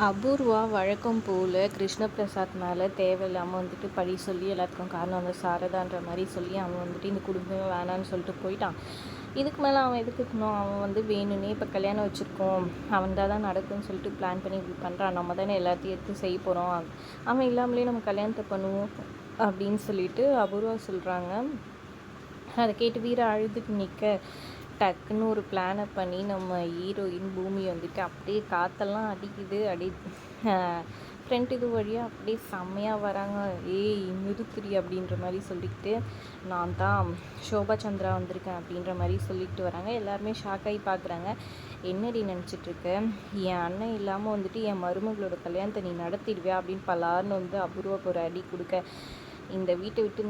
அபூர்வா வழக்கம் போல் கிருஷ்ணபிரசாத் மேலே தேவையில்லாமல் பழி சொல்லி எல்லாத்துக்கும் காரணம் சாரதான்ற மாதிரி சொல்லி அவன் இந்த குடும்பமே வேணான்னு சொல்லிட்டு போயிட்டான். இதுக்கு மேலே அவன் எதுக்கு இருக்கணும்? அவன் வேணும்னே இப்போ கல்யாணம் வச்சுருக்கோம், அவன் தான் நடக்குன்னு சொல்லிட்டு பிளான் பண்ணி இப்படி பண்ணுறான். நம்ம தானே எல்லாத்தையும் எடுத்து செய்ய போகிறோம், அவன் இல்லாமலே நம்ம கல்யாணத்தை பண்ணுவோம் அப்படின்னு சொல்லிட்டு அபூர்வா சொல்கிறாங்க. அதை கேட்டு வீர அழுதுட்டு நிற்க டக்குன்னு ஒரு பிளானை பண்ணி நம்ம ஹீரோயின் பூமி அப்படியே காற்றெல்லாம் அடிக்குது. ஃப்ரெண்ட் இது வழியாக அப்படியே செம்மையாக வராங்க. ஏய் மிருத்திரி அப்படின்ற மாதிரி சொல்லிக்கிட்டு, நான் தான் ஷோபா சந்திரா வந்திருக்கேன் அப்படின்ற மாதிரி சொல்லிக்கிட்டு வராங்க. எல்லாருமே ஷாக்காகி பார்க்குறாங்க. என்னடி நினச்சிட்ருக்க? என் அண்ணன் இல்லாமல் என் மருமகளோட கல்யாணத்தை நீ நடத்திடுவியா அப்படின்னு பலார்னு அபூர்வாக்கு ஒரு அடி கொடுக்க, இந்த வீட்டை விட்டு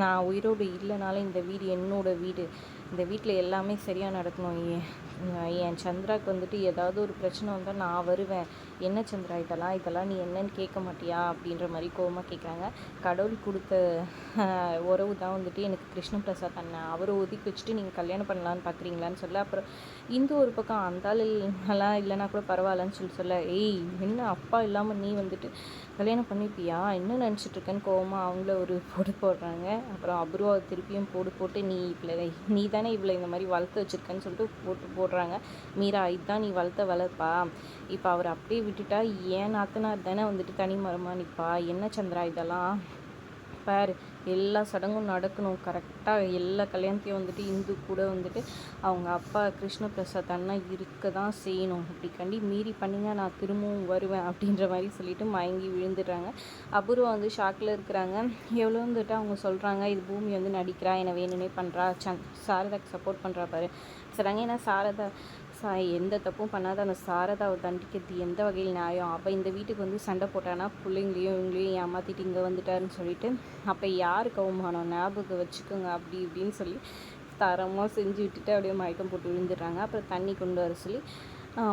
நான் உயிரோடு இல்லைனாலும் இந்த வீடு என்னோடய வீடு, இந்த வீட்டில் எல்லாமே சரியாக நடக்கணும். என் சந்திராவுக்கு ஏதாவது ஒரு பிரச்சனை வந்தால் நான் வருவேன். என்ன சந்திரா இதெல்லாம் நீ என்னன்னு கேட்க மாட்டியா அப்படின்ற மாதிரி கோவமாக கேட்குறாங்க. கடவுள் கொடுத்த உறவு தான் எனக்கு கிருஷ்ணபிரசாத் அண்ணன், அவரை ஒதுக்கி வச்சுட்டு நீங்கள் கல்யாணம் பண்ணலான்னு பார்க்குறீங்களான்னு சொல்ல, அப்புறம் இந்த ஒரு பக்கம் அந்தாலாம் இல்லைன்னா கூட பரவாயில்லன்னு சொல்ல, ஏய் என்ன அப்பா இல்லாமல் நீ கல்யாணம் பண்ணிப்பியா, என்ன நினச்சிட்ருக்கேன்னு கோவமாக அவங்கள ஒரு போடு போடுறாங்க. அப்புறம் அபூர்வா திருப்பியும் போட்டு நீ தானே இவ்வளோ இந்த மாதிரி வளர்த்து வச்சுருக்கேன்னு சொல்லிட்டு போடுறாங்க. மீரா இதுதான் நீ வளர்ப்பா, இப்போ அவர் அப்படியே விட்டுட்டா ஏன் நாத்தனார் தானே தனி மரமாக நிற்பா. என்ன சந்திரா இதெல்லாம் பார், எல்லா சடங்கும் நடக்கணும் கரெக்டாக, எல்லா கல்யாணத்தையும் இந்து கூட அவங்க அப்பா கிருஷ்ணபிரசாத் அண்ணா இருக்க தான் செய்யணும். அப்படி மீறி பண்ணிங்க நான் திரும்பவும் வருவேன் அப்படின்ற மாதிரி சொல்லிட்டு மயங்கி விழுந்துடுறாங்க. அபூர்வா ஷாக்கில் இருக்கிறாங்க. எவ்வளோ அவங்க சொல்கிறாங்க, இது பூமி நடிக்கிறா, என்னை வேணும்னே பண்ணுறா, சாரதாக்கு சப்போர்ட் பண்ணுறா பாரு சொல்கிறாங்க. ஏன்னா சாரதா எந்த தப்பும் பண்ணாத அந்த சாரதாவை தண்டிக்கிறது எந்த வகையில் நியாயம்? அப்போ இந்த வீட்டுக்கு சண்டை போட்டானா பிள்ளைங்களையும் இவங்களையும் ஏமாற்றிட்டு இங்கே வந்துட்டாருன்னு சொல்லிட்டு, அப்போ யாருக்கு அவமானம்? ஞாபகம் வச்சுக்கோங்க அப்படி இப்படின்னு சொல்லி தரமாக செஞ்சு விட்டுட்டு அப்படியே மயக்கம் போட்டு விழுந்துடுறாங்க. அப்புறம் தண்ணி கொண்டு வர சொல்லி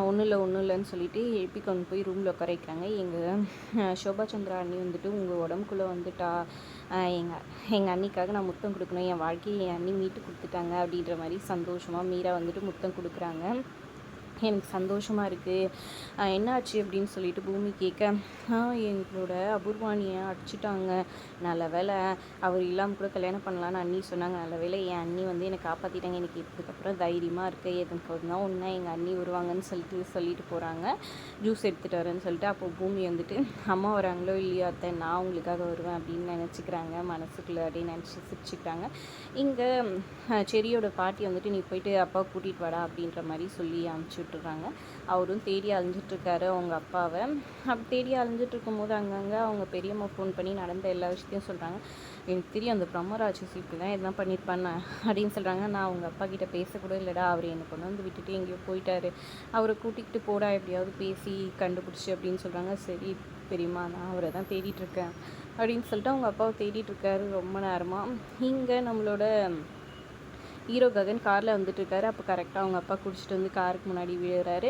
ஒன்றும் இல்லைன்னு சொல்லிட்டு எழுப்பி கொண்டு போய் ரூமில் உட்காரைக்கிறாங்க. எங்கள் ஷோபா சந்திரா அண்ணி உங்கள் உடம்புக்குள்ளே வந்துட்டா, எங்கள் அண்ணிக்காக நான் முத்தம் கொடுக்கணும், என் வாழ்க்கையை என் அண்ணி மீட்டு கொடுத்துட்டாங்க அப்படின்ற மாதிரி சந்தோஷமாக மீரா முத்தம் கொடுக்குறாங்க. எனக்கு சந்தோஷமாக இருக்குது. என்னாச்சு அப்படின்னு சொல்லிட்டு பூமி கேட்க, எங்களோட அபூர்வாணியை அடிச்சிட்டாங்க, நல்ல வேலை அவர் இல்லாமல் கூட கல்யாணம் பண்ணலான்னு அண்ணி சொன்னாங்க, நல்ல வேலை என் அண்ணி என்னை காப்பாற்றிட்டாங்க, எனக்கு இதுக்கப்புறம் தைரியமாக இருக்குது, எதுக்கு ஒன்றா ஒன்றா எங்கள் அண்ணி வருவாங்கன்னு சொல்லிட்டு போகிறாங்க. ஜூஸ் எடுத்துகிட்டு வரேன்னு சொல்லிட்டு, அப்போ பூமி அம்மா வராங்களோ இல்லையோ அத்தை, நான் உங்களுக்காக வருவேன் அப்படின்னு நினச்சிக்கிறாங்க மனசுக்குள்ளே, அப்படின்னு நினச்சி சிரிச்சுக்கிறாங்க. இங்கே செரியோட பாட்டி நீ போயிட்டு அப்பா கூட்டிகிட்டு வாடா அப்படின்ற மாதிரி சொல்லி அனுப்பிச்சி விட்டுறாங்க. அவரும் தேடி அலைஞ்சிட்ருக்காரு அவங்க அப்பாவை. அப்படி தேடி அலைஞ்சிட்ருக்கும் போது அங்கங்கே அவங்க பெரியம்மா ஃபோன் பண்ணி நடந்த எல்லா விஷயத்தையும் சொல்கிறாங்க. எனக்கு தெரியும் அந்த பிரம்மராட்சசி இப்படி தான் எதுனா பண்ணியிருப்பான்னு அப்படின்னு சொல்கிறாங்க. நான் அவங்க அப்பா கிட்டே பேசக்கூட இல்லைடா, அவர் என்னை கொண்டு விட்டுட்டு எங்கேயோ போயிட்டாரு, அவரை கூட்டிகிட்டு போடா எப்படியாவது பேசி கண்டுபிடிச்சி அப்படின்னு சொல்கிறாங்க. சரி பெரியம்மா, நான் அவரை தான் தேடிட்டுருக்கேன் அப்படின்னு சொல்லிட்டு அவங்க அப்பாவை தேடிட்டுருக்காரு ரொம்ப நேரமாக. இங்கே நம்மளோட ஹீரோ ககன் காரில் வந்துட்டுருக்காரு. அப்போ கரெக்டாக அவங்க அப்பா குடிச்சிட்டு காருக்கு முன்னாடி விழுறாரு.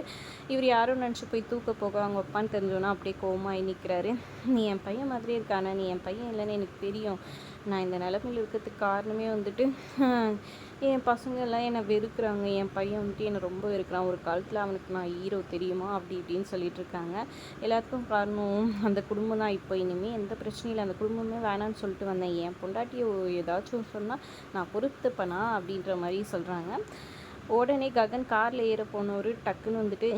இவர் யாரும் நினச்சி போய் தூக்க போக அவங்க அப்பான்னு தெரிஞ்சோன்னா அப்படியே கோவமாக நிற்கிறாரு. நீ என் பையன் மாதிரியே இருக்கானே, நீ என் பையன் இல்லைன்னு எனக்கு தெரியும், நான் இந்த நிலமையில் இருக்கிறதுக்கு காரணமே என் பசங்க எல்லாம் என்னை வெறுக்கிறாங்க, என் பையன் என்னை ரொம்ப வெறுக்கிறான், ஒரு காலத்தில் அவனுக்கு நான் ஹீரோ தெரியுமா அப்படி இப்படின்னு சொல்லிட்டு இருக்காங்க. எல்லாத்துக்கும் காரணம் அந்த குடும்பம் தான். இப்போ இனிமேல் எந்த பிரச்சனையும் இல்லை, அந்த குடும்பமே வேணான்னு சொல்லிட்டு வந்தேன், என் பொண்டாட்டியை ஏதாச்சும் சொன்னால் நான் பொறுத்துப்பேனா அப்படின்ற மாதிரி சொல்கிறாங்க. உடனே ககன் காரில் ஏற போனவர் டக்குன்னு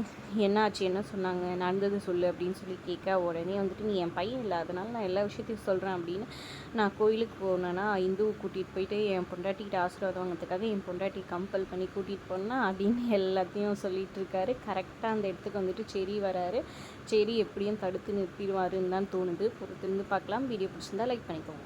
என்னாச்சு, என்ன சொன்னாங்க, நடந்தது சொல்லு அப்படின்னு சொல்லி கேட்க, உடனே நீ என் பையன் இல்லை, அதனால் நான் எல்லா விஷயத்தையும் சொல்கிறேன் அப்படின்னு, நான் கோயிலுக்கு போனேன்னா இந்துவை கூட்டிகிட்டு போயிட்டு என் பொண்டாட்டிகிட்ட ஆசீர்வாதம் வாங்கிறதுக்காக என் பொண்டாட்டி கம்பல் பண்ணி கூட்டிகிட்டு போனேன்னா அப்படின்னு எல்லாத்தையும் சொல்லிகிட்டு இருக்காரு. கரெக்டாக அந்த இடத்துக்கு செரி வராரு. செரி எப்படியும் தடுத்து நிறுத்திடுவாருன்னு தான் தோணுது. பொறுத்திருந்து பார்க்கலாம். வீடியோ பிடிச்சிருந்தா லைக் பண்ணிக்கோங்க.